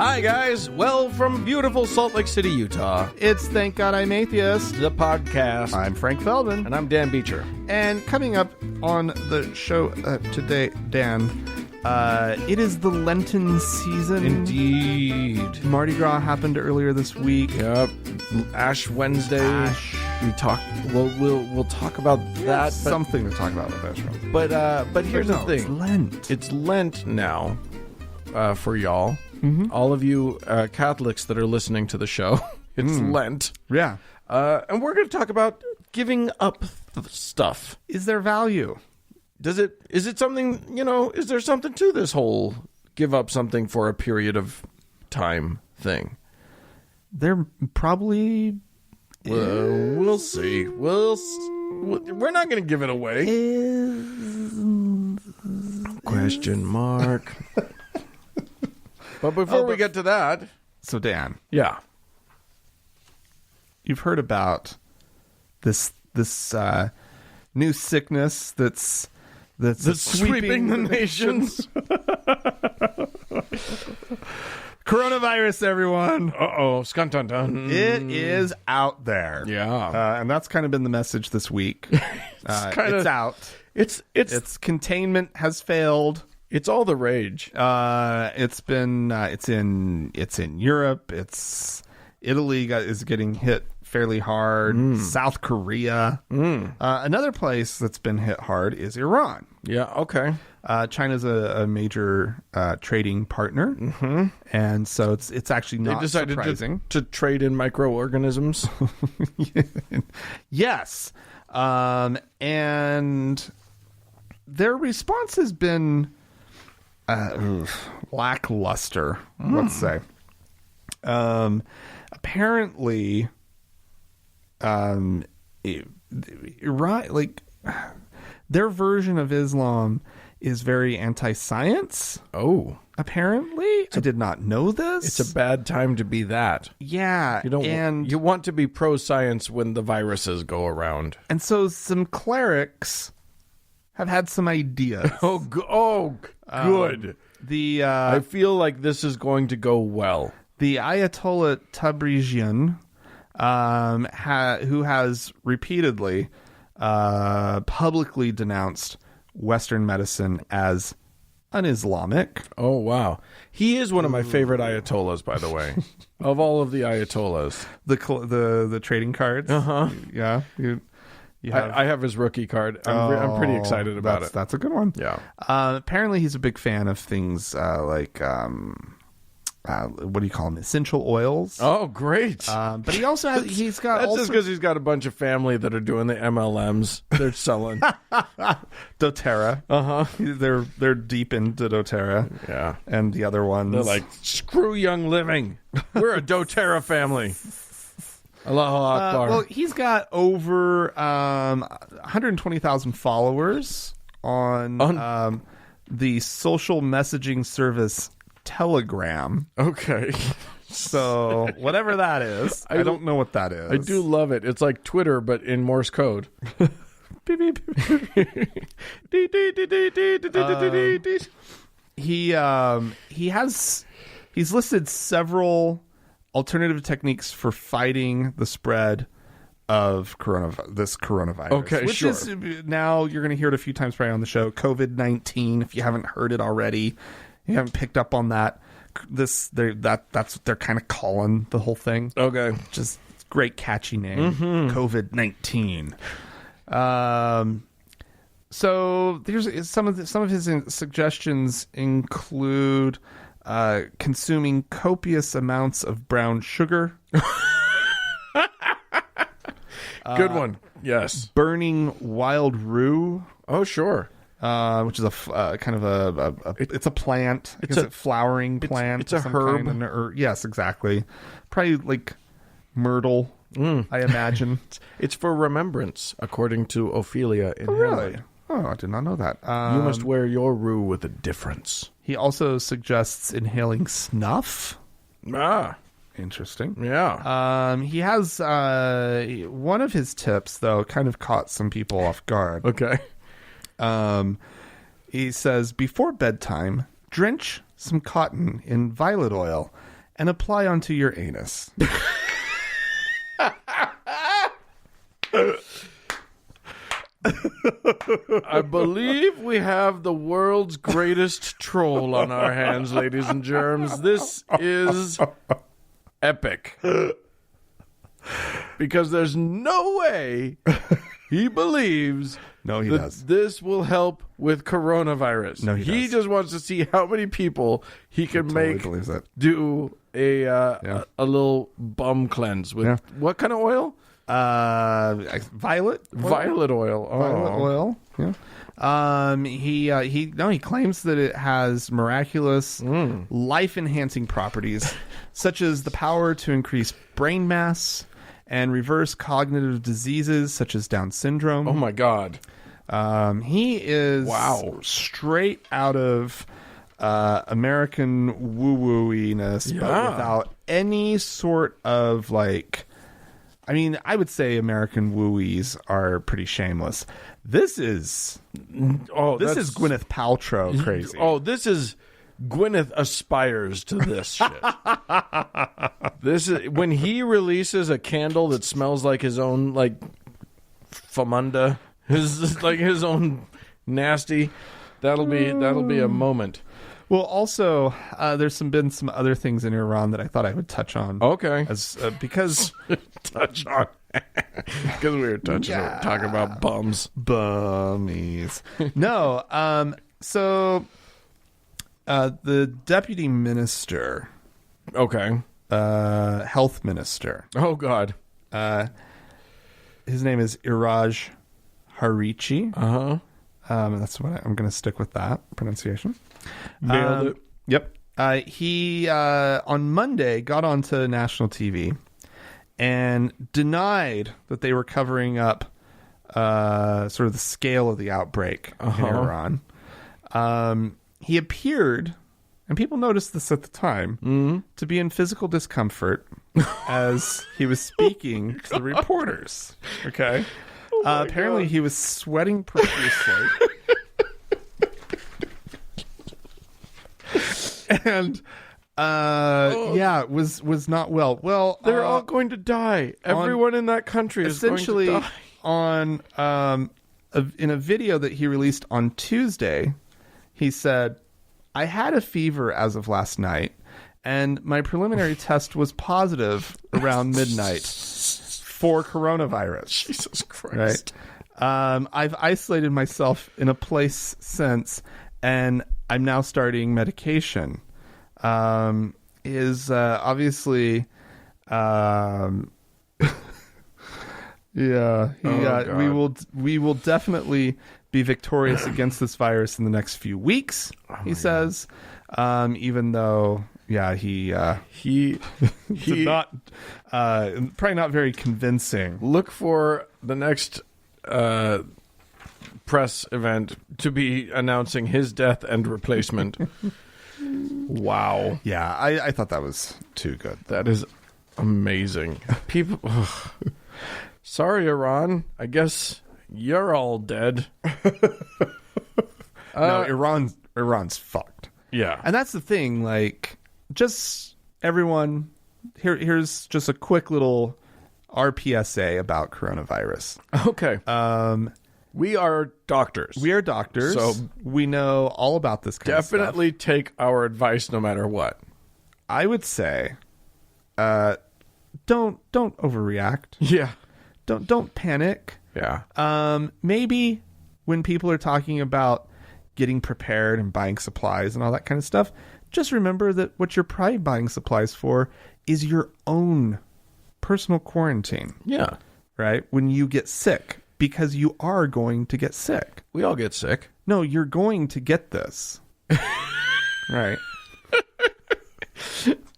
Hi, guys. Well, from beautiful Salt Lake City, Utah, It's Thank God I'm Atheist. the podcast. I'm Frank Feldman. And I'm Dan Beecher. And coming up on the show today, Dan, it is the Lenten season. Indeed. Mardi Gras happened earlier this week. Yep. Ash Wednesday. Ash. We talk. We'll talk about that. Something to talk about with Ash. But here's the thing. It's Lent. It's Lent now for y'all. Mm-hmm. All of you Catholics that are listening to the show. It's Lent. Yeah. And we're going to talk about giving up stuff. Is there value? Is it something, is there something to this whole give up something for a period of time thing? There probably We'll see. We're not going to give it away. Question mark. But before we get to that. So, Dan. Yeah. You've heard about this new sickness that's sweeping the nations. Coronavirus, everyone. Uh-oh. Skun-dun-dun. It is out there. Yeah. And that's kind of been the message this week. It's out. It's containment has failed. It's all the rage. It's in Europe. Italy is getting hit fairly hard. South Korea. Another place that's been hit hard is Iran. Yeah. Okay. China's a major trading partner, and so it's actually not surprising to trade in microorganisms. Yes, and their response has been lackluster. Let's say. Apparently, Iran, their version of Islam is very anti-science. Oh. Apparently. I did not know this. It's a bad time to be that. Yeah. You want to be pro-science when the viruses go around. And so some clerics have had some ideas. Good. I feel like this is going to go well. The Ayatollah Tabrizian, who has repeatedly publicly denounced Western medicine as un-Islamic. Oh, wow. He is one of my favorite Ayatollahs, by the way. Of all of the Ayatollahs. The trading cards? Uh-huh. Yeah. I have his rookie card. I'm pretty excited about it. That's a good one. Yeah. Apparently he's a big fan of things like... what do you call them? Essential oils. Oh, great! But he also has. He's got. That's just because he's got a bunch of family that are doing the MLMs. They're selling doTERRA. They're deep into doTERRA. Yeah, and the other ones. They're like, screw Young Living. We're a doTERRA family. Allahu Akbar. Well, he's got over 120,000 followers on the social messaging service Telegram. Okay. So whatever that is, I don't know what that is. I do love it. It's like Twitter, but in Morse code. He's listed several alternative techniques for fighting the spread of this coronavirus. Okay, which sure. Is now you're going to hear it a few times probably on the show. COVID-19. If you haven't heard it already. You haven't picked up on that. That's what they're kind of calling the whole thing. Okay, just great catchy name. COVID-19. So there's some of his suggestions include consuming copious amounts of brown sugar. Good one. Yes. Burning wild rue. Oh, sure. Which is a kind of it's a plant. It's a flowering plant. It's a herb. Yes, exactly. Probably like myrtle, I imagine. It's for remembrance, according to Ophelia in Hamlet. Really? Oh, I did not know that. You must wear your rue with a difference. He also suggests inhaling snuff. Ah. Interesting. Yeah. He has one of his tips, though, kind of caught some people off guard. Okay. He says, before bedtime, drench some cotton in violet oil and apply onto your anus. I believe we have the world's greatest troll on our hands, ladies and germs. This is epic. Because there's no way he believes No, he does. this will help with coronavirus. No, he does. just wants to see how many people he can Totally make believes that. do a little bum cleanse with what kind of oil? Violet Violet oil. Oh. Violet oil. Yeah. He claims that it has miraculous life-enhancing properties, such as the power to increase brain mass and reverse cognitive diseases such as Down syndrome. Oh my God. He is straight out of American woo-woo-iness, but without any sort of like. I mean, I would say American wooies are pretty shameless. This is Gwyneth Paltrow crazy. Oh, this is Gwyneth aspires to this shit. This is when he releases a candle that smells like his own like famunda, his own nasty. That'll be a moment. Well, also, there's been some other things in Iran that I thought I would touch on. Okay, because touch on because we were talking about bummies. No, so the deputy minister, health minister. Oh God, his name is Iraj Harichi. That's what I'm going to stick with that pronunciation. Nailed it. Yep. He on Monday got onto national TV and denied that they were covering up sort of the scale of the outbreak in Iran. He appeared, and people noticed this at the time, to be in physical discomfort as he was speaking to the reporters. Okay. Apparently, he was sweating profusely. And was not well. Well, they're all going to die. Everyone in that country is going to die. In a video that he released on Tuesday, he said, "I had a fever as of last night, and my preliminary test was positive around midnight for coronavirus." Jesus Christ! Right? I've isolated myself in a place since, and I'm now starting medication. Is obviously, we will definitely be victorious against this virus in the next few weeks. He says, even though, he did not, probably not very convincing. Look for the next press event to be announcing his death and replacement. Wow. Yeah, I thought that was too good. That is amazing. People. Sorry, Iran. I guess you're all dead. No, Iran's fucked. Yeah. And that's the thing. Like, just everyone, here's just a quick little RPSA about coronavirus. Okay. We are doctors. So we know all about this kind of stuff. Definitely take our advice no matter what. I would say, don't overreact. Yeah. Don't panic. Yeah. Maybe when people are talking about getting prepared and buying supplies and all that kind of stuff, just remember that what you're probably buying supplies for is your own personal quarantine. Yeah. Right? When you get sick. Because you are going to get sick. We all get sick. No, you're going to get this. Right.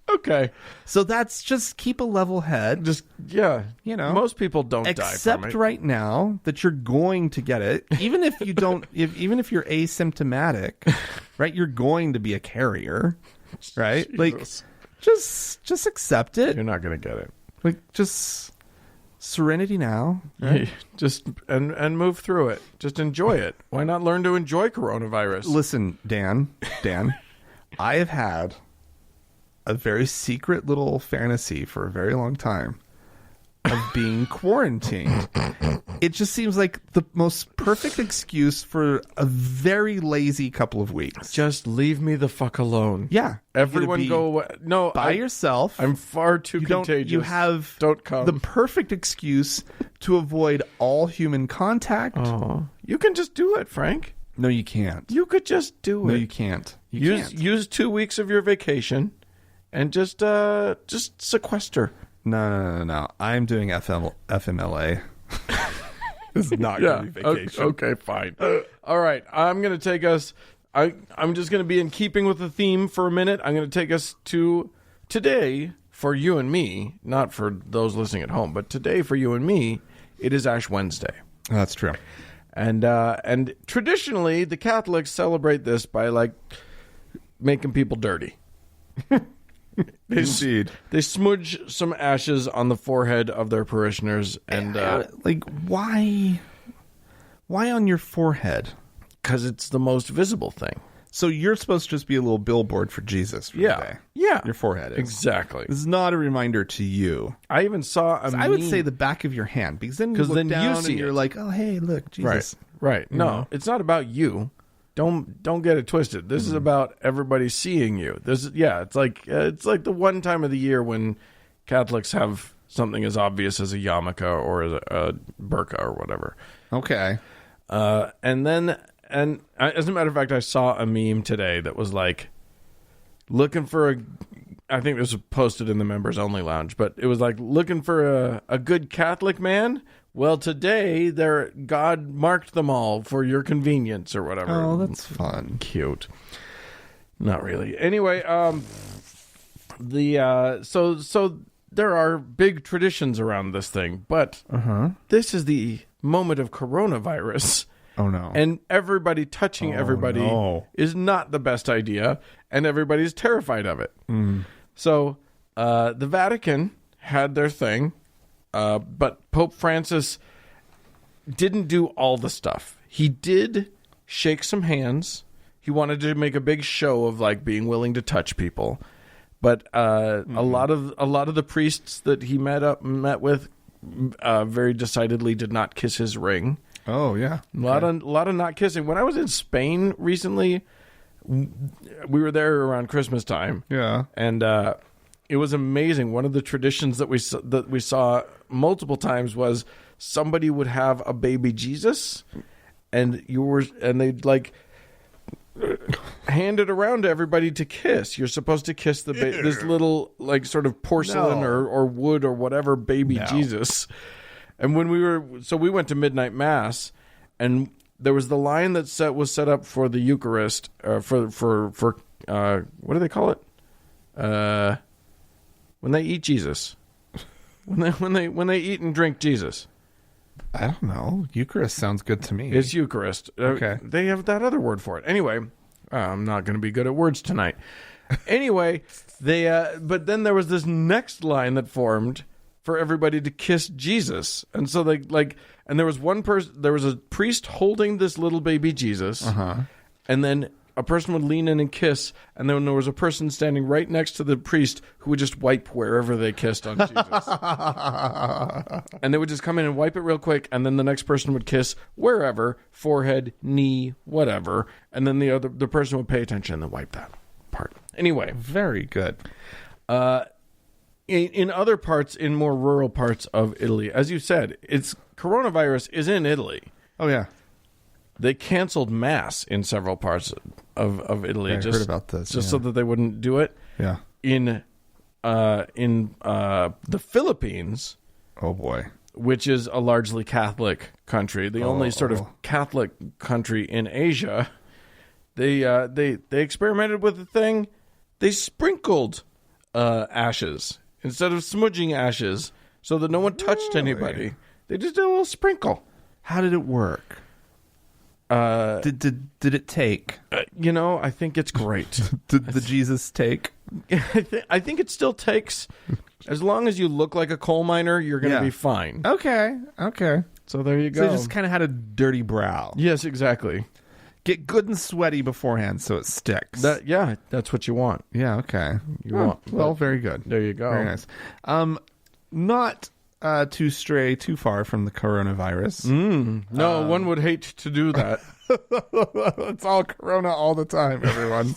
Okay. So that's just keep a level head. Just, most people don't die from it. Except right now that you're going to get it. Even if you don't, even if you're asymptomatic, right? You're going to be a carrier, right? Jesus. Like, just accept it. You're not going to get it. Like, just... serenity now, right? Just and move through it. Just enjoy it. Why not learn to enjoy coronavirus? Listen, Dan, I have had a very secret little fantasy for a very long time of being quarantined. It just seems like the most perfect excuse for a very lazy couple of weeks. Just leave me the fuck alone. Yeah. Everyone go away. No, by yourself. I'm far too contagious. You have don't come. The perfect excuse to avoid all human contact. Oh, you can just do it, Frank. No, you can't. You could just do it. No, you can't. Use 2 weeks of your vacation and just sequester. No. I'm doing FMLA. This is not going to be vacation. Okay, fine. All right. I'm going to take us... I'm just going to be in keeping with the theme for a minute. I'm going to take us to today for you and me, not for those listening at home, but today for you and me, it is Ash Wednesday. That's true. And traditionally, the Catholics celebrate this by, like, making people dirty. Indeed. They smudge some ashes on the forehead of their parishioners. And like, why on your forehead? Because it's the most visible thing. So you're supposed to just be a little billboard for Jesus for the day. Yeah. Your forehead is. Exactly. This is not a reminder to you. I even saw a meme. I would say the back of your hand, because then you look down you see and you're like, oh, hey, look, Jesus. Right. No, it's not about you. Don't get it twisted. This is about everybody seeing you. It's like the one time of the year when Catholics have something as obvious as a yarmulke or a burqa or whatever. Okay. And as a matter of fact, I saw a meme today that was like looking for I think this was posted in the members only lounge, but it was like looking for a good Catholic man. Well, today God marked them all for your convenience or whatever. Oh, that's fun. Cute. Not really. Anyway, so there are big traditions around this thing, but this is the moment of coronavirus. Oh, no. And everybody touching everybody is not the best idea, and everybody's terrified of it. So the Vatican had their thing, but Pope Francis didn't do all the stuff. He did shake some hands. He wanted to make a big show of like being willing to touch people. But a lot of the priests that he met with very decidedly did not kiss his ring. Oh, yeah. Okay. A lot of not kissing. When I was in Spain recently, we were there around Christmas time. Yeah. And it was amazing. One of the traditions that we saw multiple times was somebody would have a baby Jesus, and they'd like hand it around to everybody to kiss. You're supposed to kiss this little like sort of porcelain or wood or whatever baby Jesus. And when we went to midnight mass, and there was the line that was set up for the Eucharist, for what do they call it? When they eat Jesus, when they eat and drink Jesus. I don't know. Eucharist sounds good to me. It's Eucharist. Okay. They have that other word for it. Anyway, I'm not going to be good at words tonight. Anyway, but then there was this next line that formed for everybody to kiss Jesus. And so and there was there was a priest holding this little baby Jesus. And then a person would lean in and kiss, and then there was a person standing right next to the priest who would just wipe wherever they kissed on Jesus. And they would just come in and wipe it real quick, and then the next person would kiss wherever, forehead, knee, whatever, and then the person would pay attention and then wipe that part. Anyway. Very good. In other parts, in more rural parts of Italy, as you said, coronavirus is in Italy. Oh, yeah. They canceled mass in several parts of Italy. I heard about this. Just so that they wouldn't do it. Yeah. In the Philippines. Oh, boy. Which is a largely Catholic country, the only sort of Catholic country in Asia, they experimented with the thing. They sprinkled ashes instead of smudging ashes so that no one touched anybody. They just did a little sprinkle. How did it work? Did it take? I think it's great. Did the Jesus take? I think it still takes. As long as you look like a coal miner, you're going to be fine. Okay. So there you go. So you just kind of had a dirty brow. Yes, exactly. Get good and sweaty beforehand so it sticks. That's what you want. Yeah, okay. You want. Well, very good. There you go. Very nice. Not to stray too far from the coronavirus. No, one would hate to do that. It's all corona all the time, everyone.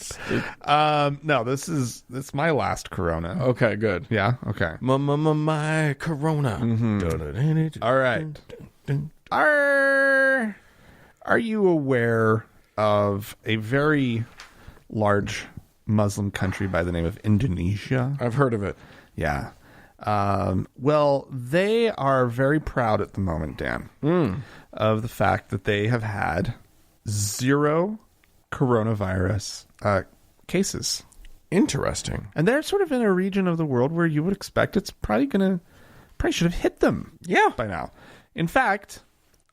No, this is my last corona. Okay, good. Yeah, okay. My corona. All right. Are you aware of a very large Muslim country by the name of Indonesia? I've heard of it. Yeah. Well, they are very proud at the moment, Dan, of the fact that they have had 0 coronavirus cases. Interesting. And they're sort of in a region of the world where you would expect it's probably should have hit them by now. In fact,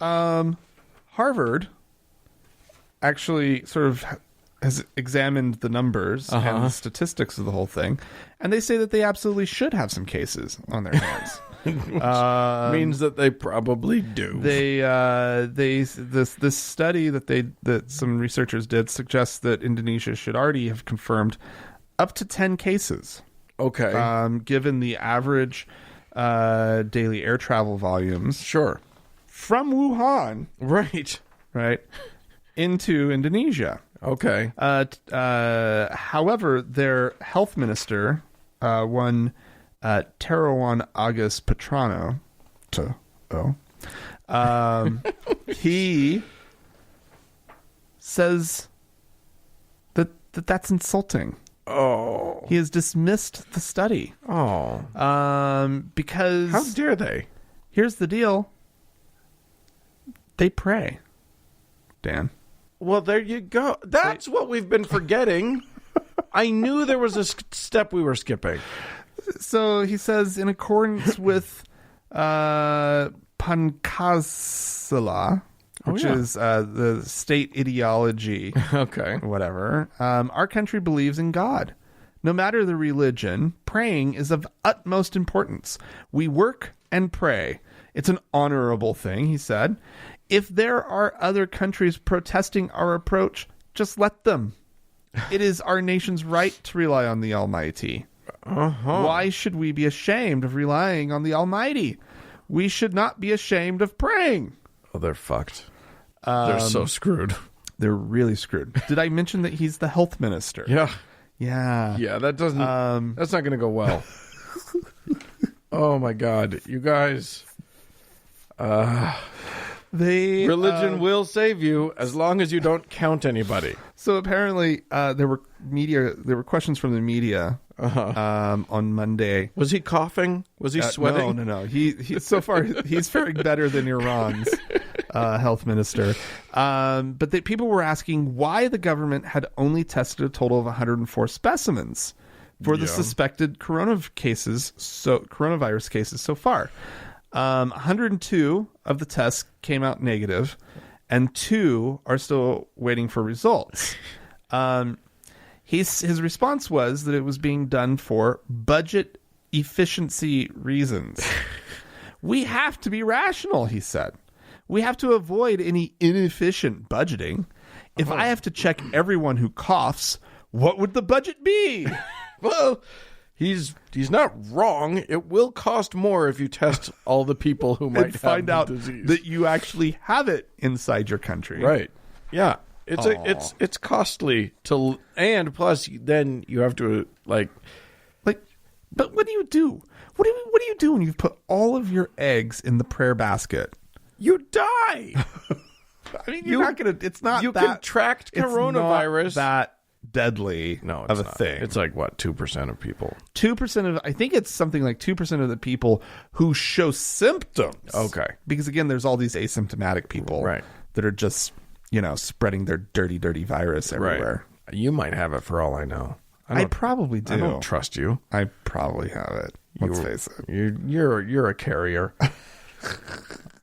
Harvard actually sort of has examined the numbers and the statistics of the whole thing, and they say that they absolutely should have some cases on their hands. Means that they probably do. This study that some researchers did suggests that Indonesia should already have confirmed up to 10 cases. Okay. Given the average daily air travel volumes. Sure. From Wuhan. Right. Into Indonesia. Okay. However, their health minister, one Terawan Agus Petrano, he says that's insulting. Oh. He has dismissed the study. Oh. Because... How dare they? Here's the deal. They pray, Dan. Well, there you go. That's what we've been forgetting. I knew there was a step we were skipping. So he says, in accordance with Pancasila, which is the state ideology, okay, whatever, our country believes in God. No matter the religion, praying is of utmost importance. We work and pray. It's an honorable thing, he said. If there are other countries protesting our approach, just let them. It is our nation's right to rely on the Almighty. Why should we be ashamed of relying on the Almighty? We should not be ashamed of praying. Oh, they're fucked. They're so screwed. They're really screwed. Did I mention that he's the health minister? Yeah. Yeah, that doesn't... that's not going to go well. Oh, my God. You guys... religion will save you as long as you don't count anybody. So apparently there were questions from the media on Monday. Was he coughing? Was he sweating? No. He so far he's faring better than Iran's health minister. But people were asking why the government had only tested a total of 104 specimens for the suspected coronavirus cases so far. 102 of the tests came out negative, and 2 are still waiting for results. His response was that it was being done for budget efficiency reasons. We have to be rational, he said. We have to avoid any inefficient budgeting. If I have to check everyone who coughs, what would the budget be? Well... He's not wrong. It will cost more if you test all the people who might find out the disease. That you actually have it inside your country. Right. Yeah. It's costly to, and plus then you have to like but what do you do? What do you do when you put all of your eggs in the prayer basket? You die. I mean, you're not gonna. It's not. You that, contract coronavirus. It's not that deadly of a thing. It's like what, 2% of people? 2% of, I think it's something like 2% of the people who show symptoms. Okay. Because again, there's all these asymptomatic people that are just, spreading their dirty virus everywhere. Right. You might have it for all I know. I probably do. I don't trust you. I probably have it. Let's face it. You're a carrier.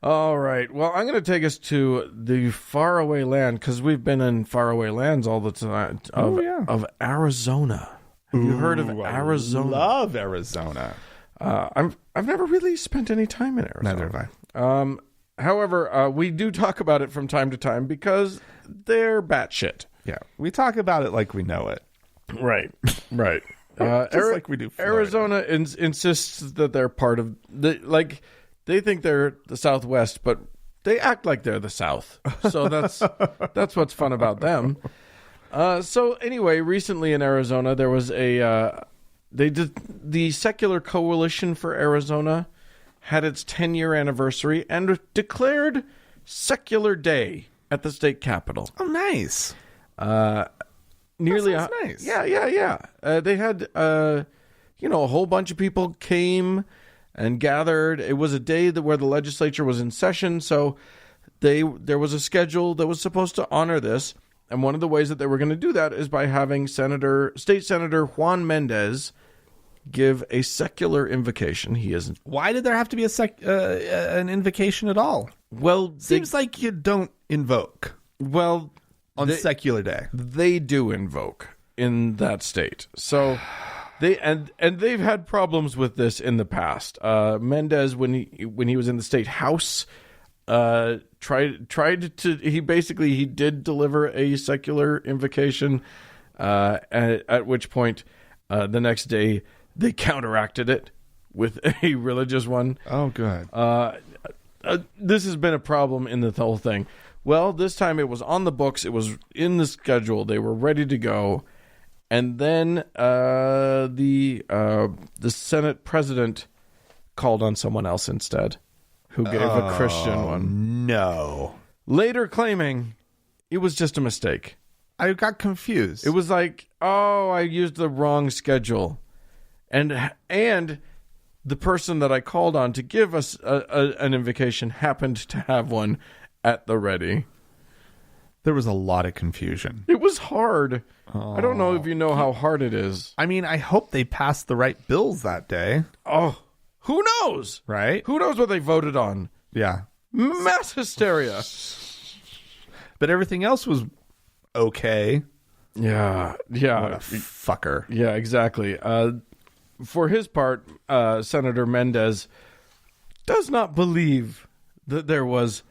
All right. Well, I'm going to take us to the faraway land because we've been in faraway lands all the time of Arizona. Have you heard of Arizona? I love Arizona. I've never really spent any time in Arizona. Neither have I. However, we do talk about it from time to time because they're batshit. Yeah, we talk about it like we know it. Right. Just like we do Florida. Arizona insists that they're part of they think they're the Southwest, but they act like they're the South. So that's what's fun about them. So anyway, recently in Arizona, there was the Secular Coalition for Arizona had its 10-year anniversary and declared Secular Day at the state capitol. Oh, nice. Nearly that sounds nice. Yeah. They had, a whole bunch of people came and gathered. It was a day where the legislature was in session, so there was a schedule that was supposed to honor this. And one of the ways that they were going to do that is by having State Senator Juan Mendez give a secular invocation. Why did there have to be an invocation at all? Well, seems like you don't invoke. Well, on secular day, they do invoke in that state. So they've had problems with this in the past. Mendez, when he was in the state house, he did deliver a secular invocation, at which point the next day they counteracted it with a religious one. Oh, good. This has been a problem in the whole thing. Well, this time it was on the books. It was in the schedule. They were ready to go. And then the Senate president called on someone else instead, who gave a Christian one. No. Later claiming it was just a mistake. I got confused. It was like, I used the wrong schedule. And the person that I called on to give us an invocation happened to have one at the ready. There was a lot of confusion. It was hard. I don't know if you know how hard it is. I mean, I hope they passed the right bills that day. Oh, who knows? Right? Who knows what they voted on? Yeah. Mass hysteria. But everything else was okay. Yeah. What a fucker. Yeah, exactly. For his part, Senator Mendez does not believe that there was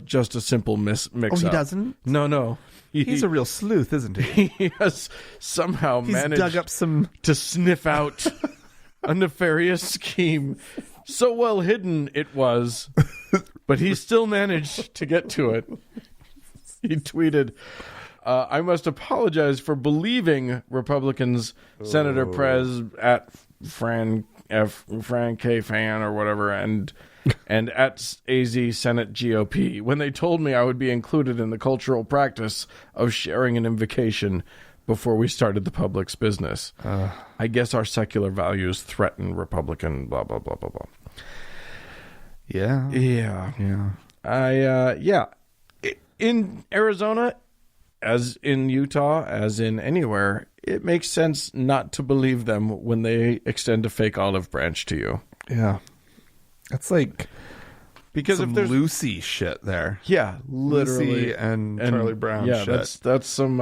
just a simple mix-up. Oh, he doesn't? No. He's a real sleuth, isn't he? He has somehow managed dug up to sniff out a nefarious scheme. So well hidden it was, but he still managed to get to it. He tweeted, I must apologize for believing Republicans, Senator Prez at Fran K. Fan or whatever, and at AZ Senate GOP when they told me I would be included in the cultural practice of sharing an invocation before we started the public's business. I guess our secular values threaten Republican blah, blah, blah, blah, blah. Yeah. In Arizona, as in Utah, as in anywhere, it makes sense not to believe them when they extend a fake olive branch to you. Yeah. That's like because some if there's Lucy shit there. Yeah, literally. Lucy and Charlie Brown shit. That's some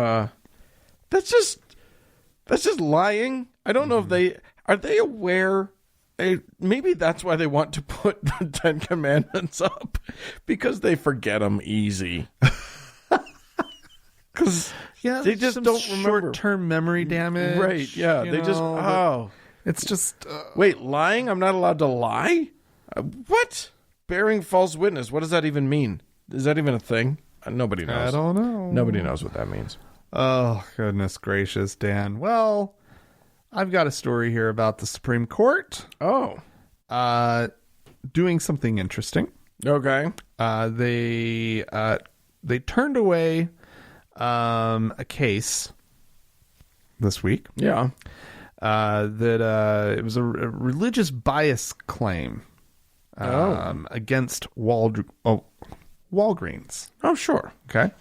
that's just lying. I don't know if they are aware. Maybe that's why they want to put the 10 Commandments up, because they forget them easy. Because they just don't remember. Short-term memory damage. Right, yeah. It's just... Wait, lying? I'm not allowed to lie? What? Bearing false witness. What does that even mean? Is that even a thing? Nobody knows. I don't know. Nobody knows what that means. Oh, goodness gracious, Dan. Well, I've got a story here about the Supreme Court. Oh. Doing something interesting. Okay. They turned away a case this week. Yeah. That it was a religious bias claim against Walgreens. Oh, sure. Okay.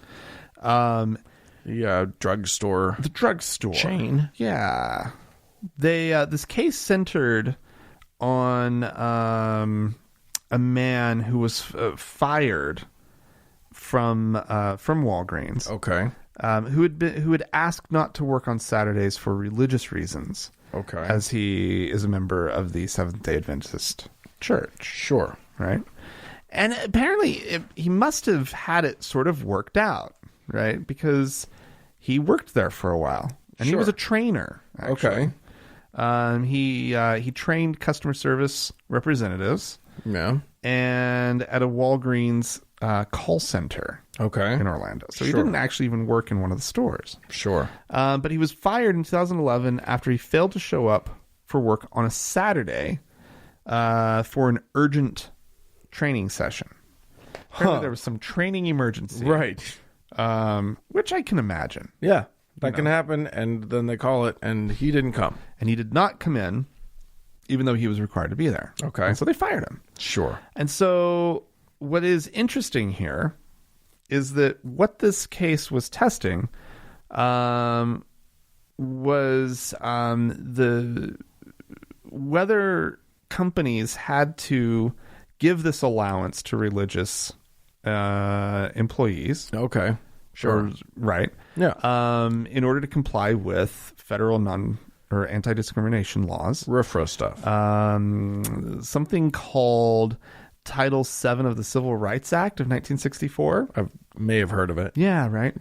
The drugstore. The drugstore chain. Yeah. They this case centered on a man who was fired from Walgreens. Okay. Who had asked not to work on Saturdays for religious reasons. Okay. As he is a member of the Seventh-day Adventist Church. Sure. Right? And apparently he must have had it sort of worked out, right? Because he worked there for a while. And he was a trainer, actually. Okay. He trained customer service representatives. Yeah. And at a Walgreens call center. Okay. In Orlando. So he didn't actually even work in one of the stores. Sure. But he was fired in 2011 after he failed to show up for work on a Saturday for an urgent training session. Apparently there was some training emergency. Right. Which I can imagine. Yeah. That can happen, and then they call it, and he didn't come. And he did not come in, even though he was required to be there. Okay. And so they fired him. Sure. And so what is interesting here is that what this case was testing was whether companies had to give this allowance to religious employees. Okay. Sure. Right. Yeah. In order to comply with federal anti-discrimination laws. RFRA stuff. Something called Title VII of the Civil Rights Act of 1964. I may have heard of it. Yeah, right.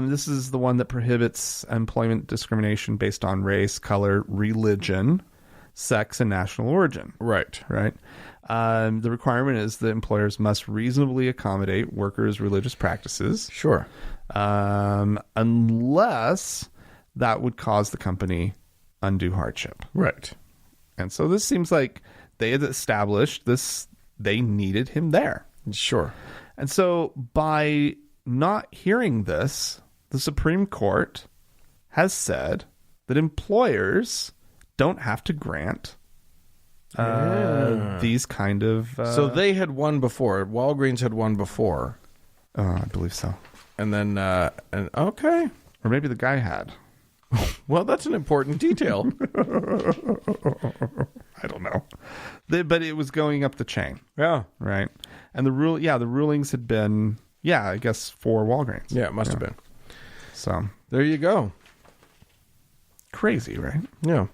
This is the one that prohibits employment discrimination based on race, color, religion, sex, and national origin. Right. Right. The requirement is that employers must reasonably accommodate workers' religious practices. Sure. Unless that would cause the company undue hardship. Right. And so this seems like they had established this, they needed him there. Sure. And so by not hearing this, the Supreme Court has said that employers don't have to grant these kind of... so they had won before. Walgreens had won before. I believe so. And then, okay. Or maybe the guy had. Well, that's an important detail. I don't know. But it was going up the chain. Yeah. Right. And the rulings had been, I guess, for Walgreens. Yeah, it must have been. So there you go. Crazy, right? Yeah.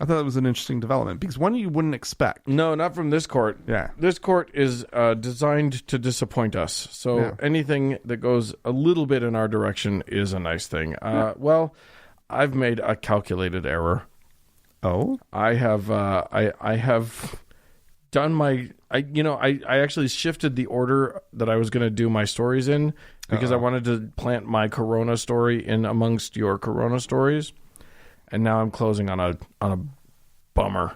I thought it was an interesting development because one you wouldn't expect. No, not from this court. Yeah. This court is designed to disappoint us. So anything that goes a little bit in our direction is a nice thing. Well, I've made a calculated error. Oh? I have done my... I actually shifted the order that I was going to do my stories in because I wanted to plant my Corona story in amongst your Corona stories. And now I'm closing on a bummer.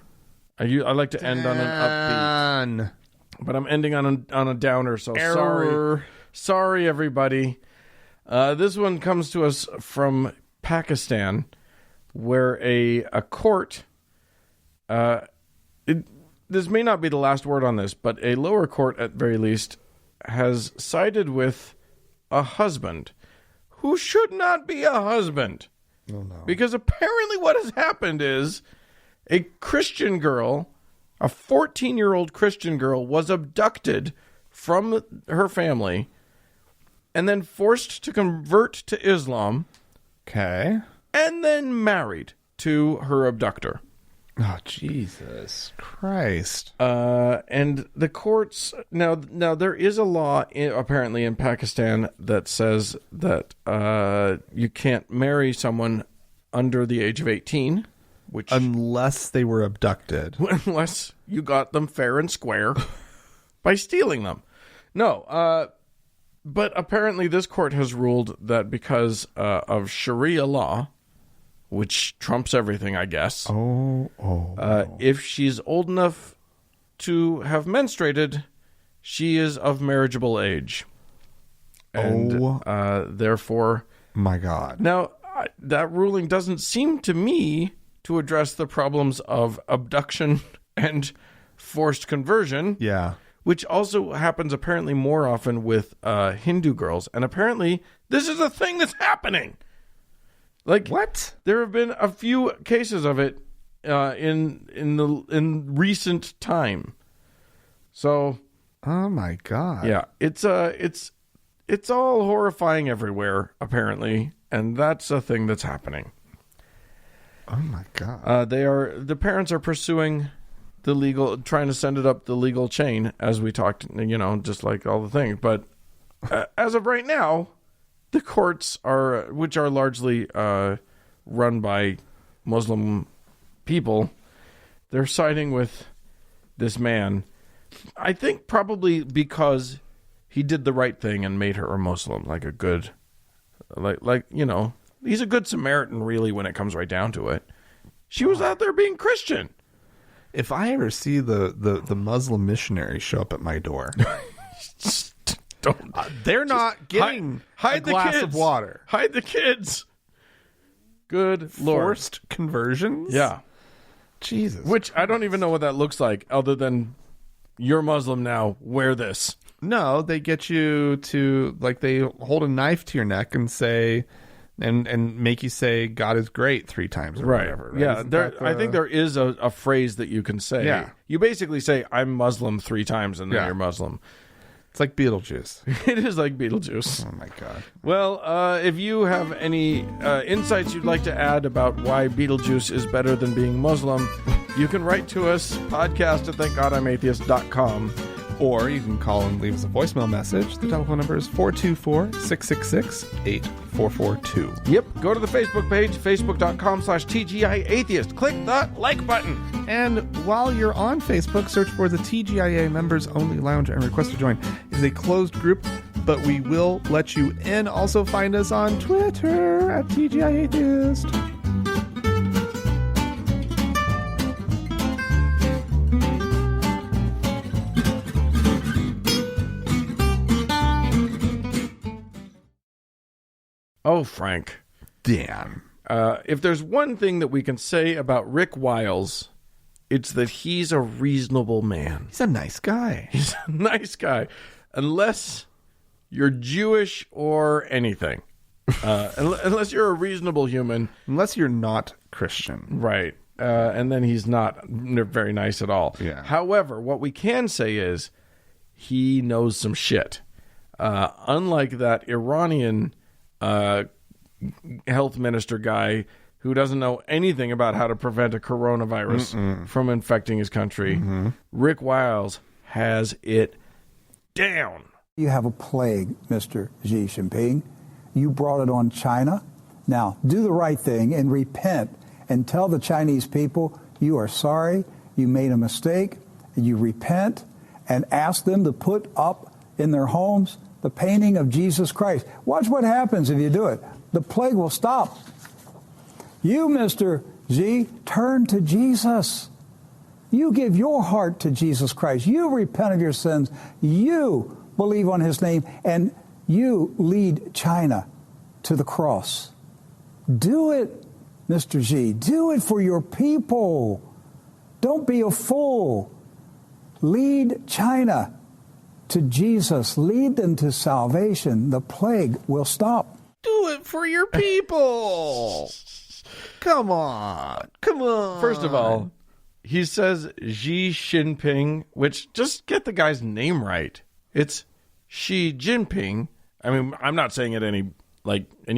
I like to end on an upbeat, but I'm ending on a downer. So sorry, everybody. This one comes to us from Pakistan, where a court. This may not be the last word on this, but a lower court, at very least, has sided with a husband who should not be a husband. Oh, no. Because apparently what has happened is a Christian girl, a 14-year-old Christian girl, was abducted from her family and then forced to convert to Islam. Okay. And then married to her abductor. Oh, Jesus Christ. And the courts... Now there is a law, apparently, in Pakistan that says that you can't marry someone under the age of 18. Unless they were abducted. Unless you got them fair and square by stealing them. No, but apparently this court has ruled that because of Sharia law, which trumps everything, I guess. If she's old enough to have menstruated, she is of marriageable age. And therefore... My God. Now, that ruling doesn't seem to me to address the problems of abduction and forced conversion. Yeah. Which also happens apparently more often with Hindu girls. And apparently this is a thing that's happening. Like, what? There have been a few cases of it in recent time. So, oh my God. Yeah, it's all horrifying everywhere apparently, and that's a thing that's happening. Oh my God. The parents are pursuing the legal, trying to send it up the legal chain, as we talked, just like all the things. But as of right now, the courts which are largely run by Muslim people, they're siding with this man. I think probably because he did the right thing and made her a Muslim, like a good, he's a good Samaritan, really, when it comes right down to it. She was out there being Christian. If I ever see the Muslim missionary show up at my door, don't. They're not getting a glass of water. Hide the kids. Good Lord. Forced conversions? Yeah. Jesus. Which I don't even know what that looks like, other than you're Muslim now, wear this. No, they get you to, they hold a knife to your neck and say... And make you say God is great 3 times or whatever. Right? Yeah, I think there is a phrase that you can say. Yeah. You basically say, I'm Muslim 3 times, and then you're Muslim. It's like Beetlejuice. It is like Beetlejuice. Oh, my God. Well, if you have any insights you'd like to add about why Beetlejuice is better than being Muslim, you can write to us, podcast@thankgodimatheist.com. Or you can call and leave us a voicemail message. The telephone number is 424-666-8442. Yep. Go to the Facebook page, facebook.com/TGIAtheist. Click the like button. And while you're on Facebook, search for the TGIA Members Only Lounge and request to join. It is a closed group, but we will let you in. Also find us on Twitter at TGIAtheist. Oh, Frank. Damn. If there's one thing that we can say about Rick Wiles, it's that he's a reasonable man. He's a nice guy. He's a nice guy. Unless you're Jewish or anything. Unless you're a reasonable human. Unless you're not Christian. Right. And then he's not very nice at all. Yeah. However, what we can say is he knows some shit. Unlike that Iranian... health minister guy who doesn't know anything about how to prevent a coronavirus from infecting his country. Mm-hmm. Rick Wiles has it down. You have a plague, Mr. Xi Jinping. You brought it on China. Now, do the right thing and repent and tell the Chinese people you are sorry, you made a mistake, you repent, and ask them to put up in their homes the painting of Jesus Christ. Watch what happens if you do it. The plague will stop. You, Mr. Xi, turn to Jesus. You give your heart to Jesus Christ. You repent of your sins. You believe on his name, and you lead China to the cross. Do it, Mr. Xi. Do it for your people. Don't be a fool. Lead China to Jesus, lead them to salvation. The plague will stop. Do it for your people. Come on. First of all, he says Xi Jinping, which, just get the guy's name right. It's Xi Jinping. I mean, I'm not saying it any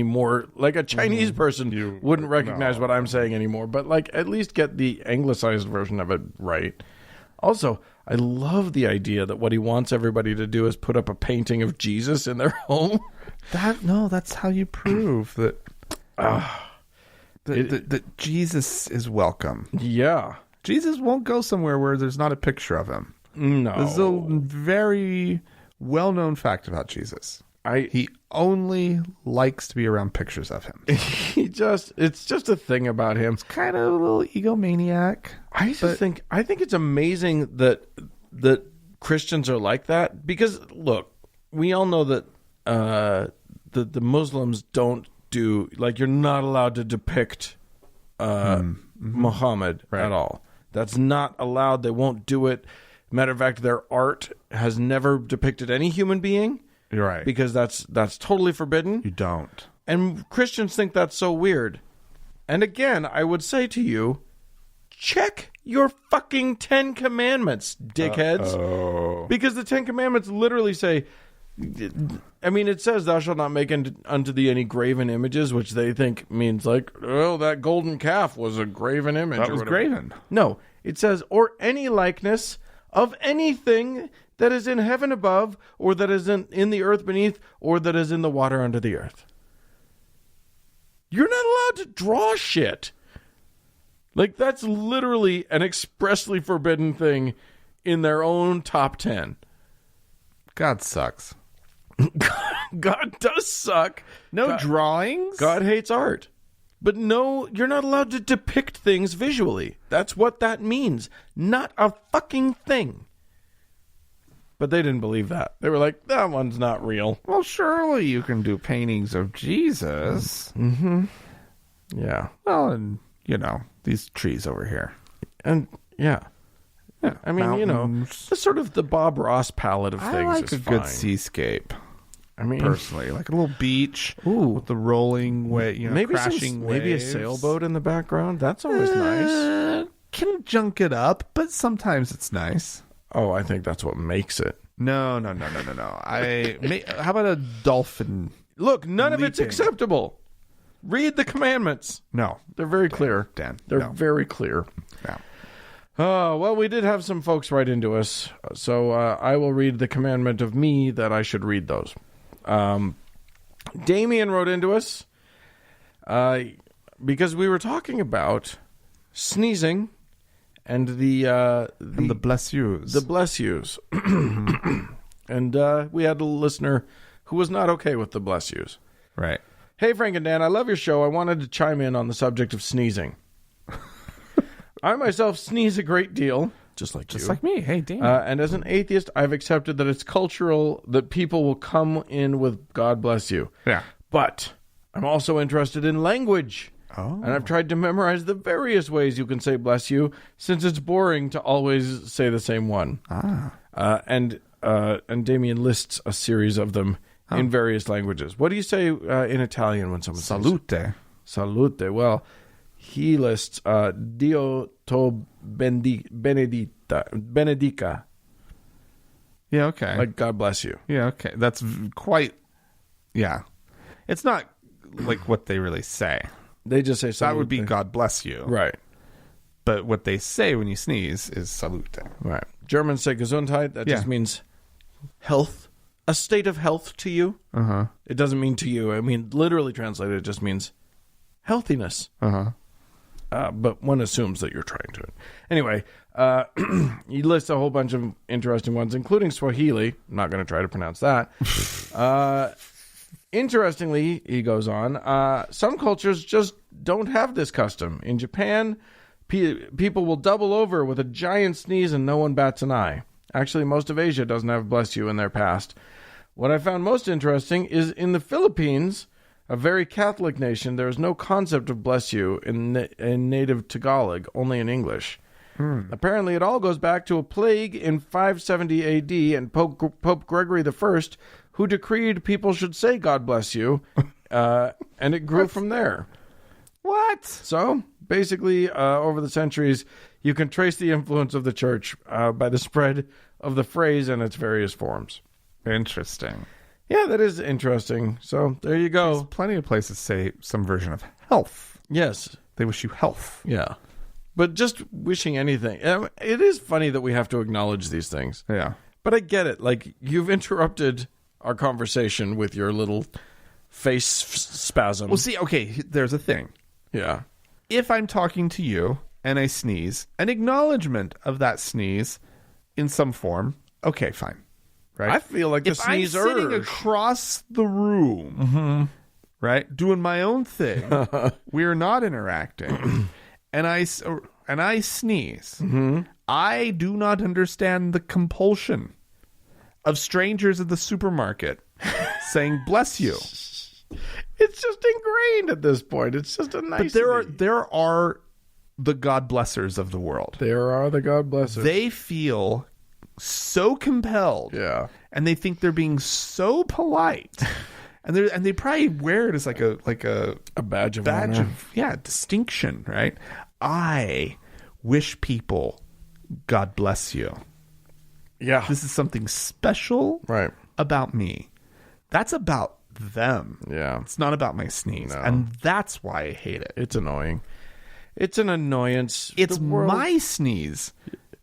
more like a Chinese person wouldn't recognize what I'm saying anymore, but at least get the anglicized version of it right. Also, I love the idea that what he wants everybody to do is put up a painting of Jesus in their home. That's how you prove that that Jesus is welcome. Yeah. Jesus won't go somewhere where there's not a picture of him. No. This is a very well-known fact about Jesus. He only likes to be around pictures of him. It's just a thing about him. It's kind of a little egomaniac. I think it's amazing that Christians are like that, because look, we all know that the Muslims don't do, you're not allowed to depict Muhammad at all. That's not allowed. They won't do it. Matter of fact, their art has never depicted any human being. You're right. Because that's totally forbidden. You don't. And Christians think that's so weird. And again, I would say to you, check your fucking 10 Commandments, dickheads. Uh-oh. Because the 10 Commandments literally say, I mean, it says, thou shalt not make unto thee any graven images, which they think means that golden calf was a graven image. That was graven. No, It says, or any likeness of anything that is in heaven above, or that is in the earth beneath, or that is in the water under the earth. You're not allowed to draw shit. Like, that's literally an expressly forbidden thing in their own top 10. God sucks. God does suck. No drawings? God hates art. But no, you're not allowed to depict things visually. That's what that means. Not a fucking thing. But they didn't believe that. They were like, that one's not real. Well, surely you can do paintings of Jesus. Mm-hmm. Yeah. Well, and, these trees over here. And, yeah. I mean, mountains. the sort of the Bob Ross palette of things I like is a fine. good seascape. I mean, personally, like a little beach with the rolling crashing waves. Maybe a sailboat in the background. That's always nice. Can junk it up, but sometimes it's nice. Oh, I think that's what makes it. No. How about a dolphin? Look, none of leaping? it's acceptable. Read the commandments. No, they're very clear. Dan, they're very clear. No. Well, we did have some folks write into us, so I will read the commandment of me that I should read those. Damien wrote into us because we were talking about sneezing and the bless yous. The bless yous. And we had a listener who was not okay with the bless yous. Right. Hey, Frank and Dan, I love your show. I wanted to chime in on the subject of sneezing. I myself sneeze a great deal, just like me. Hey, Damien. and as an atheist, I've accepted that it's cultural that people will come in with God bless you. Yeah. But I'm also interested in language. Oh. And I've tried to memorize the various ways you can say bless you, since it's boring to always say the same one. And Damien lists a series of them in various languages. What do you say in Italian when someone Salute. says salute? Well, he lists Dio to benedica. Yeah, okay. Like God bless you. Yeah, okay. That's quite... Yeah. It's not like what they really say. They just say salute. That would be God bless you. Right. But what they say when you sneeze is salute. Right. Germans say Gesundheit. That just means health. A state of health to you. Uh-huh. It doesn't mean to you. I mean, literally translated, it just means healthiness. Uh-huh. But one assumes that you're trying to. Anyway, he lists a whole bunch of interesting ones, including Swahili. I'm not going to try to pronounce that. Interestingly, he goes on, some cultures just don't have this custom. In Japan, people will double over with a giant sneeze and no one bats an eye. Actually, most of Asia doesn't have bless you in their past. What I found most interesting is in the Philippines, a very Catholic nation, there is no concept of bless you in native Tagalog, only in English. Apparently, it all goes back to a plague in 570 AD and Pope Gregory I, who decreed people should say God bless you, and it grew from there. What? So, basically, over the centuries, you can trace the influence of the church by the spread of the phrase and its various forms. Interesting. Yeah, that is interesting. So, there you go. There's plenty of places say some version of health. Yes. They wish you health. Yeah. But just wishing anything. It is funny that we have to acknowledge these things. Yeah. But I get it. Like, you've interrupted our conversation with your little face spasm. Well, see, okay, there's a thing. Yeah. If I'm talking to you and I sneeze, an acknowledgement of that sneeze in some form, okay, fine. Right? I feel like the if sneeze I'm sitting urge. across the room, right, doing my own thing, we're not interacting, and I sneeze, I do not understand the compulsion of strangers at the supermarket saying "bless you." It's just ingrained at this point. It's just a nice. But there are the God blessers of the world. There are the God blessers. They feel so compelled, Yeah. and they think they're being so polite, and they probably wear it as like a badge of honor. Distinction, right? I wish people God bless you. Yeah. This is something special Right. about me. That's about them. Yeah. It's not about my sneeze. No. And that's why I hate it. It's annoying. It's an annoyance. It's The world- my sneeze,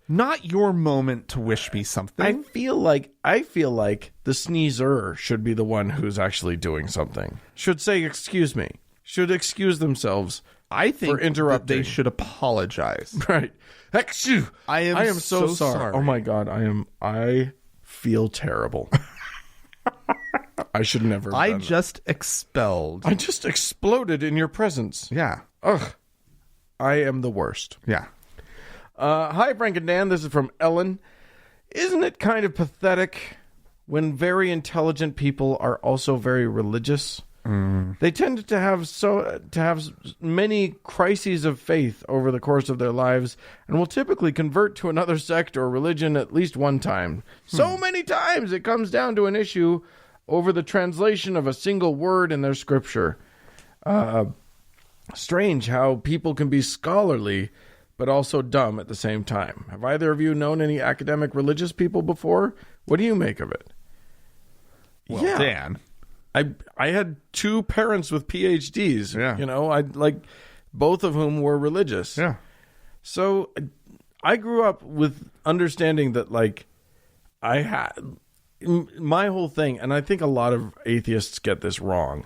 not your moment to wish me something. I feel like the sneezer should be the one who's actually doing something. Should say excuse me. Should excuse themselves. I think for interrupting. that they should apologize. Right. Excuse. I am so so sorry. Oh my God. I feel terrible. I should never. I just expelled. I just exploded in your presence. Yeah. Ugh. I am the worst. Yeah. Hi, Frank and Dan. This is from Ellen. Isn't it kind of pathetic when very intelligent people are also very religious? They tend to have many crises of faith over the course of their lives and will typically convert to another sect or religion at least one time. So many times it comes down to an issue over the translation of a single word in their scripture. Strange how people can be scholarly but also dumb at the same time. Have either of you known any academic religious people before? What do you make of it? Well, Yeah. Dan. I had two parents with PhDs. Yeah. You know, I like both of whom were religious. Yeah. So I grew up with understanding that, like, I had my whole thing, and I think a lot of atheists get this wrong.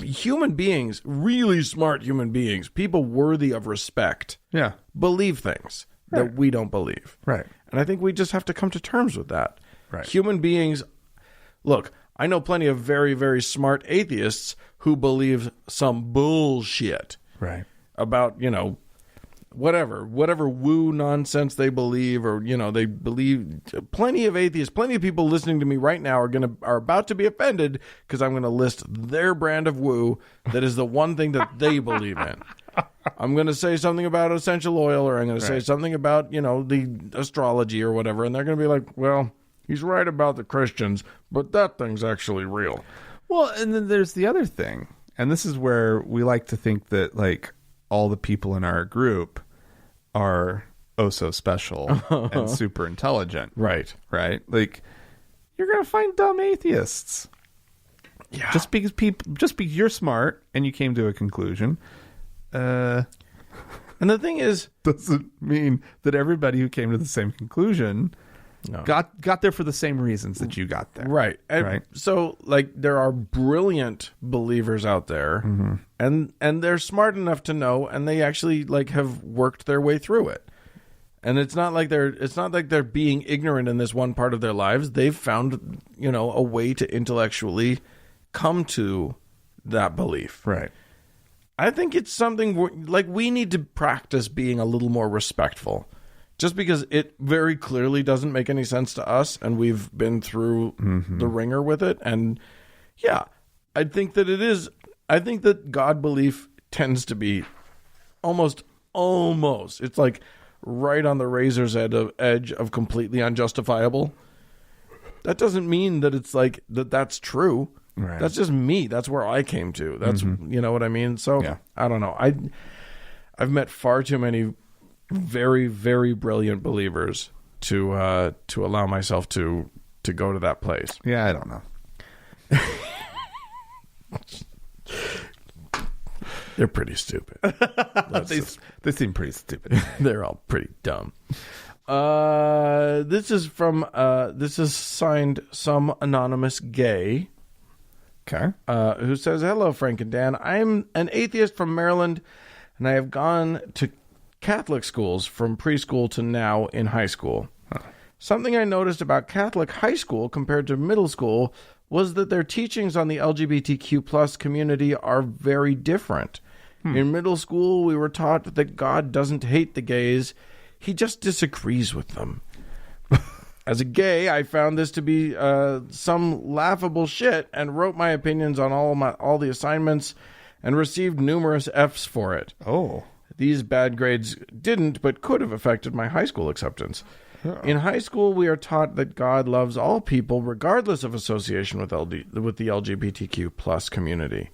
Human beings, really smart human beings, people worthy of respect, Yeah. believe things that we don't believe. Right. And I think we just have to come to terms with that. Right. Human beings, look, I know plenty of very, very smart atheists who believe some bullshit Right. about, you know, whatever woo nonsense they believe, or, you know, they believe. Plenty of atheists, plenty of people listening to me right now are about to be offended because I'm going to list their brand of woo that is the one thing that they believe in. I'm going to say something about essential oil, or I'm going to say something about, you know, the astrology or whatever, and they're going to be like, well, he's right about the Christians, but that thing's actually real. Well, and then there's the other thing. And this is where we like to think that, like, all the people in our group are oh so special and super intelligent. Right. Right? Like, you're going to find dumb atheists. Yeah. Just because you're smart and you came to a conclusion, And the thing is, doesn't mean that everybody who came to the same conclusion no. got there for the same reasons that you got there. Right. And Right. so, like, there are brilliant believers out there, and they're smart enough to know, and they actually, like, have worked their way through it. And it's not like they're being ignorant in this one part of their lives. They've found, you know, a way to intellectually come to that belief. Right. I think it's something like we need to practice being a little more respectful. Just because it very clearly doesn't make any sense to us, and we've been through the ringer with it. And yeah, I think that it is. I think that God belief tends to be almost. It's like right on the razor's edge of completely unjustifiable. That doesn't mean that it's like that's true. Right. That's just me. That's where I came to. That's you know what I mean. So Yeah. I don't know. I've met far too many very, very brilliant believers to allow myself to go to that place. Yeah, I don't know. They're pretty stupid. They seem pretty stupid. They're all pretty dumb. This is signed Some Anonymous Gay, Okay. who says, "Hello, Frank and Dan. I'm an atheist from Maryland, and I have gone to Catholic schools from preschool to now in high school. Something I noticed about Catholic high school compared to middle school was that their teachings on the LGBTQ plus community are very different. In middle school, we were taught that God doesn't hate the gays. He just disagrees with them. As a gay, I found this to be some laughable shit and wrote my opinions on all the assignments and received numerous Fs for it. Oh. These bad grades didn't, but could have affected my high school acceptance. In high school, we are taught that God loves all people, regardless of association with the LGBTQ plus community.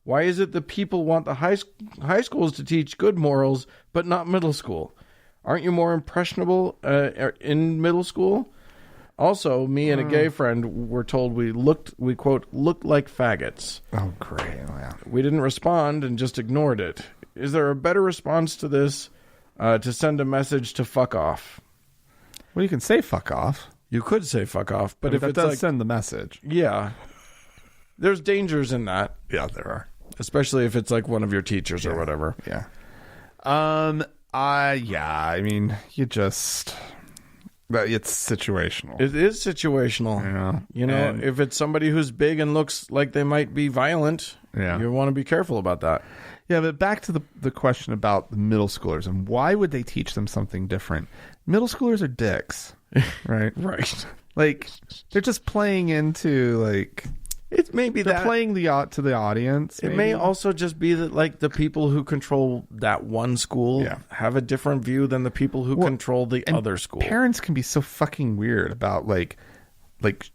Why is it that people want the high schools to teach good morals, but not middle school? Aren't you more impressionable in middle school? Also, me and a gay friend were told we quote, looked like faggots. Oh, great. Oh, yeah. We didn't respond and just ignored it. is there a better response to this to send a message to fuck off? Well, you can say fuck off. You could say fuck off, but if that it's does like, send the message. yeah, there's dangers in that, Yeah, there are. especially if it's like one of your teachers or whatever. Yeah. I mean, it's situational. It is situational. Yeah. You know, And- if it's somebody who's big and looks like they might be violent, Yeah. you want to be careful about that. Yeah, but back to the question about the middle schoolers and why would they teach them something different? Middle schoolers are dicks, right? Right. Like they're just playing into like It may be they're that. playing to the audience. It may also just be that like the people who control that one school Yeah. have a different view than the people who control the and other school. Parents can be so fucking weird about like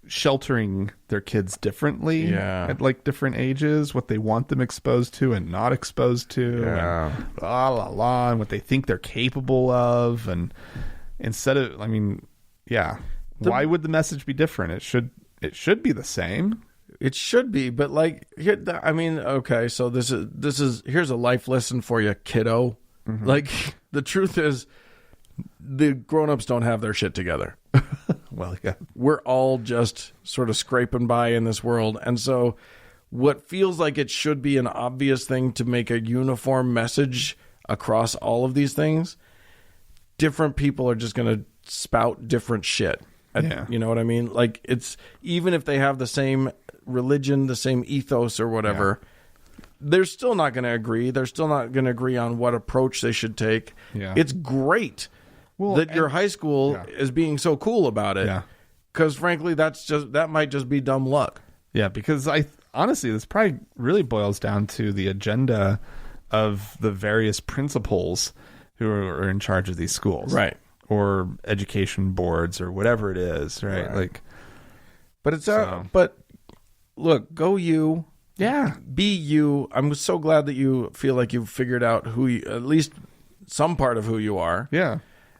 sheltering their kids differently at like different ages, what they want them exposed to and not exposed to, and la la la, and what they think they're capable of, and instead of, I mean, why would the message be different? It should be the same. It should be, but like here, I mean, okay, so this is here's a life lesson for you, kiddo. Like the truth is, the grown-ups don't have their shit together. Well, yeah, We're all just sort of scraping by in this world. And so what feels like it should be an obvious thing to make a uniform message across all of these things, different people are just going to spout different shit. Yeah. You know what I mean? Like it's, even if they have the same religion, the same ethos or whatever, they're still not going to agree. They're still not going to agree on what approach they should take. Yeah. It's great that your high school is being so cool about it. Yeah. Because frankly, that might just be dumb luck. yeah, because honestly, this probably really boils down to the agenda of the various principals who are in charge of these schools, Right. or education boards or whatever it is, right? Like, But it's but look, go you. yeah, Be you. I'm so glad that you feel like you've figured out who you, at least some part of who you are. yeah.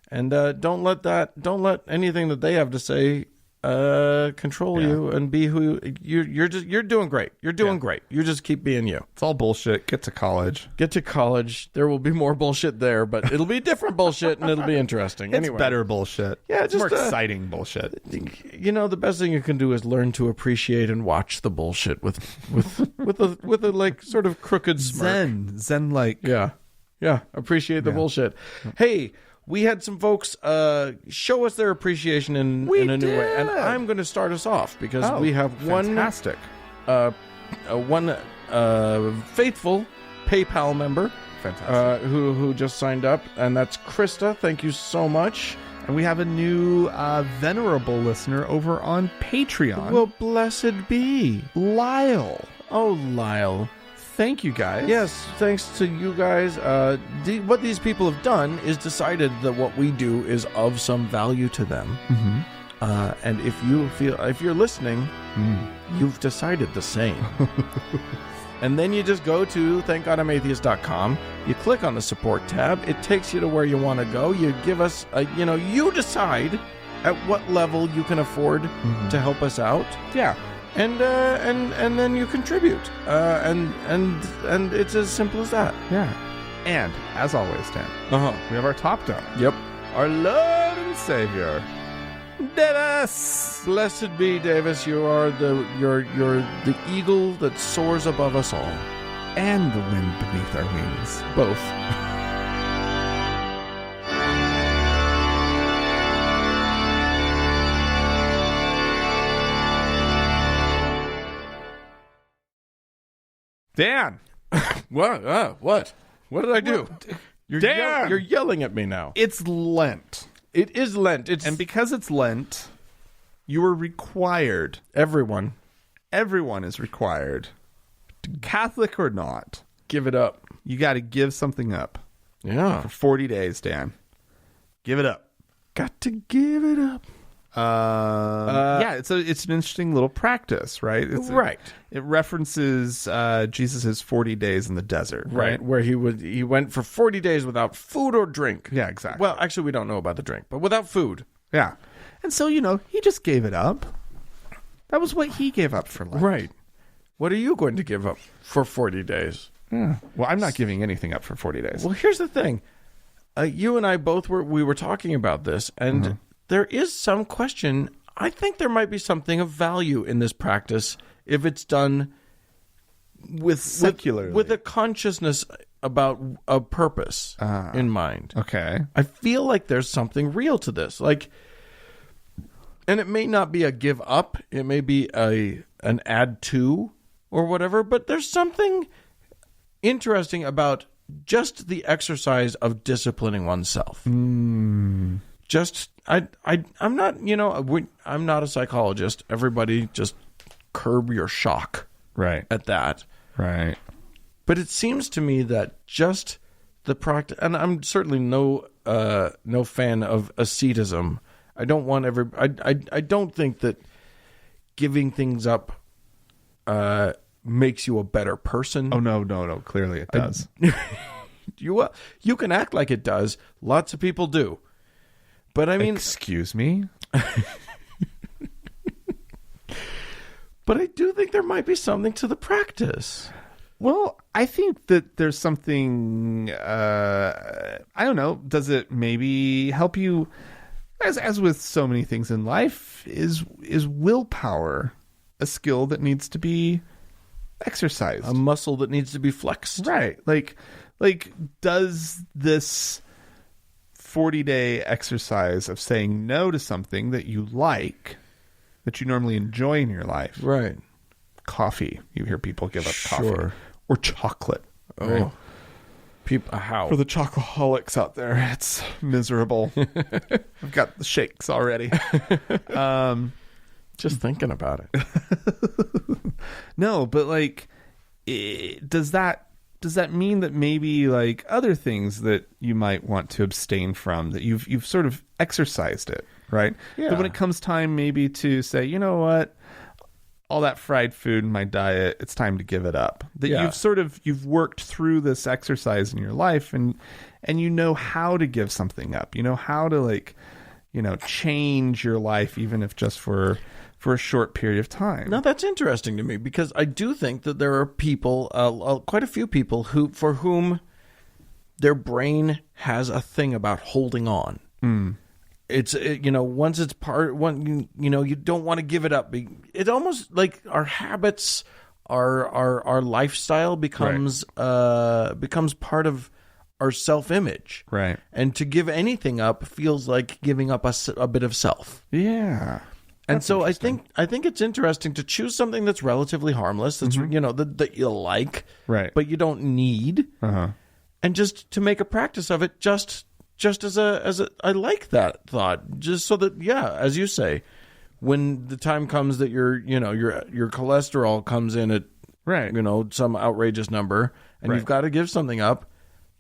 And don't let anything that they have to say control you, and be who you're doing great. You're doing great. You just keep being you. It's all bullshit. Get to college. Get to college. There will be more bullshit there, but it'll be different bullshit, and it'll be interesting. It's Anyway, better bullshit. Yeah, it's just, more exciting bullshit. You know, the best thing you can do is learn to appreciate and watch the bullshit with a like sort of crooked smirk. Zen like. Yeah. Appreciate the bullshit. Hey, we had some folks show us their appreciation in a new way, and I'm going to start us off because we have fantastic. one faithful PayPal member, Fantastic. who just signed up, and that's Krista. Thank you so much. And we have a new venerable listener over on Patreon. Well, blessed be Lyle. Oh, Lyle. Thank you, guys. Yes, thanks to you guys. What these people have done is decided that what we do is of some value to them. And if you're listening, you've decided the same. And then you just go to thankgodimatheist.com. You click on the support tab. It takes you to where you want to go. You give us, you decide at what level you can afford to help us out. Yeah. And then you contribute, and it's as simple as that. Yeah. And as always, Dan, we have our top donor. Yep. Our Lord and Savior, Davis. Blessed be Davis. You are you're the eagle that soars above us all. And the wind beneath our wings. Both. Dan. What? What did I do? Dan! You're yelling at me now. It's Lent. It is Lent. And because it's Lent, you are required. Everyone Everyone is required. Catholic or not. give it up. You got to give something up. Yeah. For 40 days, Dan. Give it up. Got to give it up. Yeah, it's an interesting little practice, right? Right. It references Jesus' 40 days in the desert, Right. Where he went for 40 days without food or drink. Yeah, exactly. Well, actually, we don't know about the drink, but without food. Yeah. And so, he just gave it up. That was what he gave up for Lent. Right. What are you going to give up for 40 days? Yeah. Well, I'm not giving anything up for 40 days. Well, here's the thing. You and I both were talking about this, and there is some question. I think there might be something of value in this practice if it's done secularly, with a consciousness about a purpose in mind. Okay. I feel like there's something real to this. Like, and it may not be a give up. It may be an add to or whatever, but there's something interesting about just the exercise of disciplining oneself. Just, I'm not, I'm not a psychologist. Everybody just curb your shock at that. Right. But it seems to me that just the practice, and I'm certainly no fan of asceticism. I don't want I don't think that giving things up makes you a better person. Oh, no. Clearly it does. You can act like it does. Lots of people do. But I mean... Excuse me? But I do think there might be something to the practice. Well, I think that there's something... I don't know. Does it maybe help you... As with so many things in life, is willpower a skill that needs to be exercised? A muscle that needs to be flexed. Right. Like does this 40-day exercise of saying no to something that you like, that you normally enjoy in your life. Right. Coffee. You hear people give up Sure. coffee. Or chocolate. Oh. Right? How? For the chocoholics out there, it's miserable. I've got the shakes already. Just thinking about it. No, but like, does that mean that maybe like other things that you might want to abstain from, that you've sort of exercised it, right? Yeah. That when it comes time maybe to say, you know what, all that fried food in my diet, it's time to give it up. That you've worked through this exercise in your life, and you know how to give something up. You know how to change your life, even if just for a short period of time. Now that's interesting to me, because I do think that there are people, quite a few people for whom their brain has a thing about holding on. It's once it's you don't want to give it up. It almost like our habits, our lifestyle becomes part of our self-image, right? And to give anything up feels like giving up a bit of self. Yeah. And so I think it's interesting to choose something that's relatively harmless, that's that you like, right? But you don't need, and just to make a practice of it, just as a I like that thought, just so that as you say, when the time comes that your cholesterol comes in at some outrageous number, and you've got to give something up,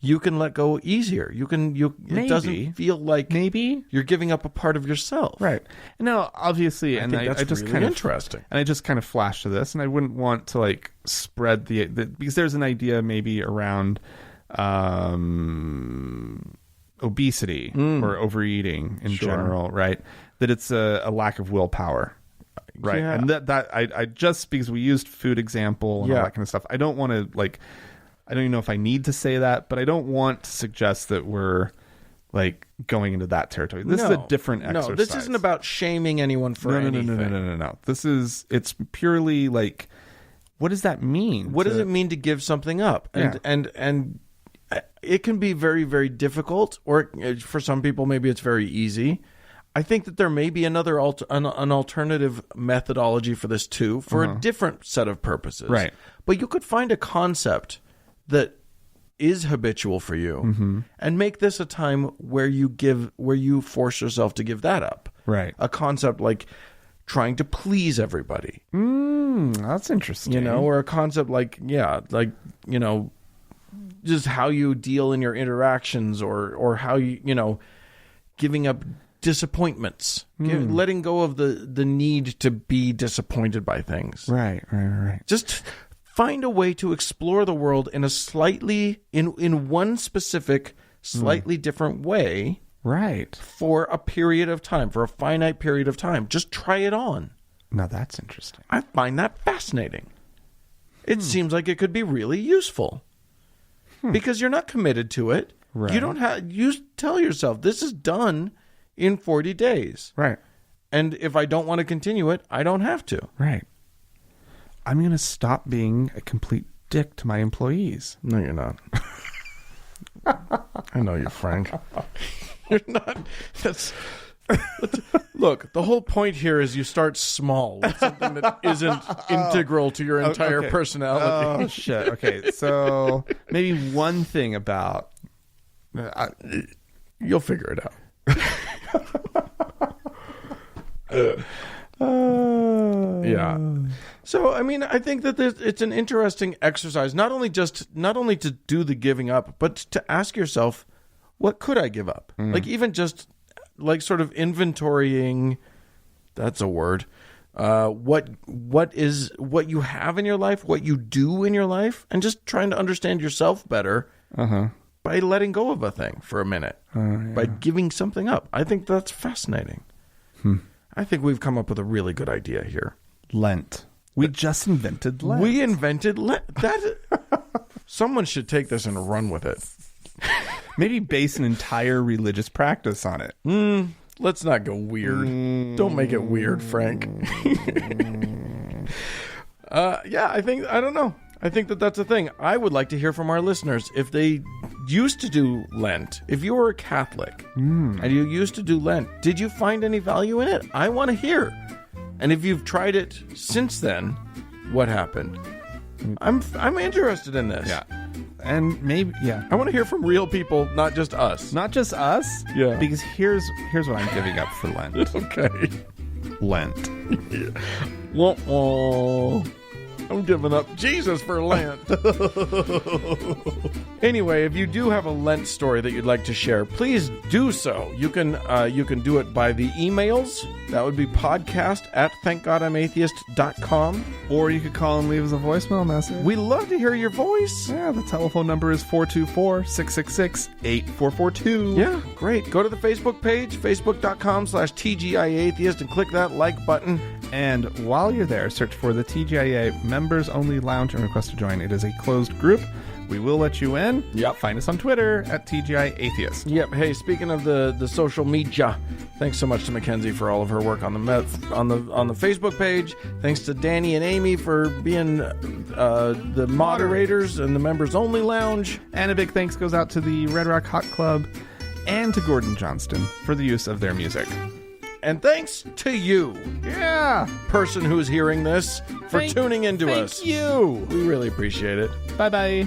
you can let go easier. It doesn't feel like you're giving up a part of yourself. Right. No, obviously, I just really kind of interesting. And I just kind of flashed to this, and I wouldn't want to like spread the because there's an idea maybe around obesity or overeating in general, right? That it's a lack of willpower. Right. Yeah. And that I just, because we used food example and all that kind of stuff, I don't want to I don't even know if I need to say that, but I don't want to suggest that we're like going into that territory. This is a different exercise. No, this isn't about shaming anyone for anything. No. It's purely like, what does that mean? What does it mean to give something up? And it can be very, very difficult, or for some people, maybe it's very easy. I think that there may be an alternative methodology for this too, for a different set of purposes. Right. But you could find a concept that is habitual for you, and make this a time where you force yourself to give that up. Right. A concept like trying to please everybody. That's interesting. Or a concept like just how you deal in your interactions, or how you giving up disappointments, letting go of the need to be disappointed by things. Right. Just find a way to explore the world in a in one specific, slightly different way. Right. For a period of time, for a finite period of time. Just try it on. Now that's interesting. I find that fascinating. It seems like it could be really useful. because you're not committed to it. Right. You don't have. You tell yourself this is done in 40 days. Right. And if I don't want to continue it, I don't have to. Right. I'm going to stop being a complete dick to my employees. No, you're not. I know you, Frank. You're not. Look, the whole point here is you start small with something that isn't integral to your entire personality. Oh, shit. Okay, so maybe one thing about... You'll figure it out. Yeah. So, I mean, I think that it's an interesting exercise, not only to do the giving up, but to ask yourself, what could I give up? Like, even just like sort of inventorying, that's a word. What you have in your life, what you do in your life, and just trying to understand yourself better by letting go of a thing for a minute, by giving something up. I think that's fascinating. I think we've come up with a really good idea here. Lent. We just invented Lent. We invented Lent. Someone should take this and run with it. Maybe base an entire religious practice on it. Let's not go weird. Don't make it weird, Frank. Yeah, I don't know. I think that's a thing. I would like to hear from our listeners if they used to do Lent. If you were a Catholic and you used to do Lent, did you find any value in it? I want to hear. And if you've tried it since then, what happened? I'm interested in this. Yeah. And maybe, yeah. I want to hear from real people, not just us. Not just us. Yeah. Because here's what I'm giving up for Lent. Okay. Lent. I'm giving up Jesus for Lent. Anyway, if you do have a Lent story that you'd like to share, please do so. You can do it by the emails. That would be podcast@thankgodimatheist.com. Or you could call and leave us a voicemail message. We love to hear your voice. Yeah, the telephone number is 424-666-8442. Yeah, great. Go to the Facebook page, facebook.com/TGIAtheist, and click that like button. And while you're there, search for the TGIA Members Only Lounge and request to join. It is a closed group. We will let you in. Yep. Find us on Twitter @TGIAtheist. Yep. Hey, speaking of the social media, thanks so much to Mackenzie for all of her work on the Facebook page. Thanks to Danny and Amy for being the moderators and the Members Only Lounge. And a big thanks goes out to the Red Rock Hot Club and to Gordon Johnston for the use of their music. And thanks to you, person who's hearing this, for tuning into us. Thank you. We really appreciate it. Bye-bye.